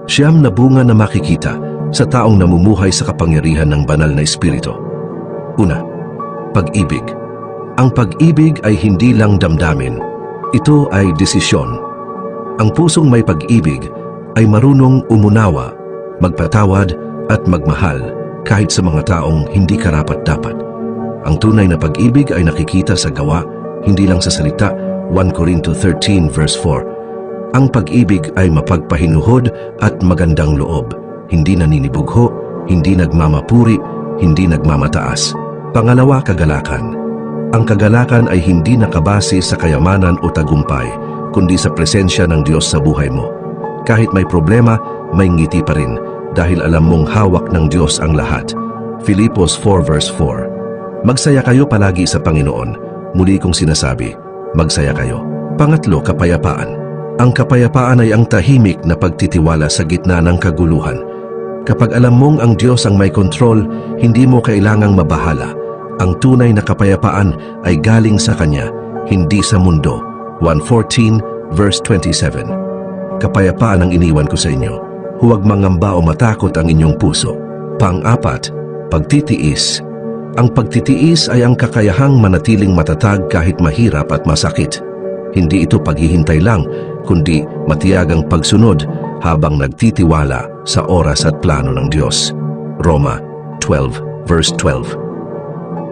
Siyam na bunga na makikita sa taong namumuhay sa kapangyarihan ng banal na espiritu. Una, pag-ibig. Ang pag-ibig ay hindi lang damdamin. Ito ay desisyon. Ang pusong may pag-ibig ay marunong umunawa, magpatawad at magmahal kahit sa mga taong hindi karapat-dapat. Ang tunay na pag-ibig ay nakikita sa gawa, hindi lang sa salita. 1 Corinto 13 verse 4. Ang pag-ibig ay mapagpahinuhod at magandang loob, hindi naninibugho, hindi nagmamapuri, hindi nagmamataas. Pangalawa, kagalakan. Ang kagalakan ay hindi nakabase sa kayamanan o tagumpay, kundi sa presensya ng Diyos sa buhay mo. Kahit may problema, may ngiti pa rin dahil alam mong hawak ng Diyos ang lahat. Filipos 4 verse 4. Magsaya kayo palagi sa Panginoon. Muli kong sinasabi, magsaya kayo. Pangatlo, kapayapaan. Ang kapayapaan ay ang tahimik na pagtitiwala sa gitna ng kaguluhan. Kapag alam mong ang Diyos ang may kontrol, hindi mo kailangang mabahala. Ang tunay na kapayapaan ay galing sa Kanya, hindi sa mundo. 1:14 verse 27. Kapayapaan ang iniwan ko sa inyo. Huwag mangamba o matakot ang inyong puso. Pang-apat, pagtitiis. Ang pagtitiis ay ang kakayahang manatiling matatag kahit mahirap at masakit. Hindi ito paghihintay lang, kundi matiyagang pagsunod habang nagtitiwala sa oras at plano ng Diyos. Roma 12 verse 12.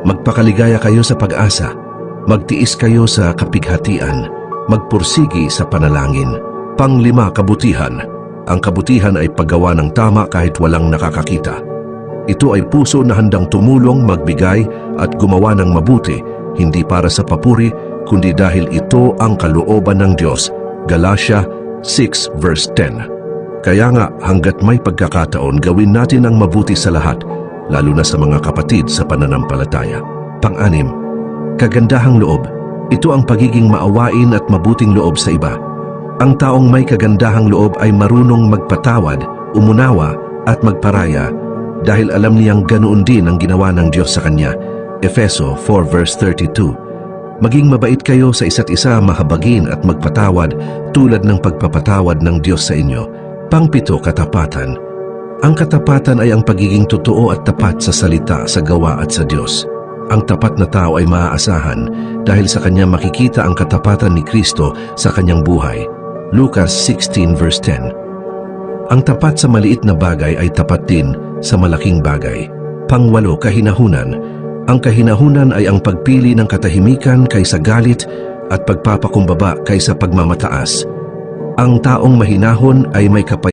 Magpakaligaya kayo sa pag-asa. Magtiis kayo sa kapighatian. Magpursigi sa panalangin. Panglima, kabutihan. Ang kabutihan ay paggawa ng tama kahit walang nakakakita. Ito ay puso na handang tumulong, magbigay at gumawa ng mabuti, hindi para sa papuri, kundi dahil ito ang kalooban ng Diyos. Galatia 6 verse 10. Kaya nga, hanggat may pagkakataon, gawin natin ang mabuti sa lahat, lalo na sa mga kapatid sa pananampalataya. Pang-anim, kagandahang loob. Ito ang pagiging maawain at mabuting loob sa iba. Ang taong may kagandahang loob ay marunong magpatawad, umunawa at magparaya dahil alam niyang ganoon din ang ginawa ng Diyos sa kanya. Efeso 4 verse 32. Maging mabait kayo sa isa't isa, mahabagin at magpatawad tulad ng pagpapatawad ng Diyos sa inyo. Pang-pito, katapatan. Ang katapatan ay ang pagiging totoo at tapat sa salita, sa gawa at sa Diyos. Ang tapat na tao ay maaasahan dahil sa kanya makikita ang katapatan ni Kristo sa kanyang buhay. Lucas 16 verse 10. Ang tapat sa maliit na bagay ay tapat din sa malaking bagay. Pang-walo, kahinahunan. Ang kahinahunan ay ang pagpili ng katahimikan kaysa galit at pagpapakumbaba kaysa pagmamataas. Ang taong mahinahon ay may kapayapaan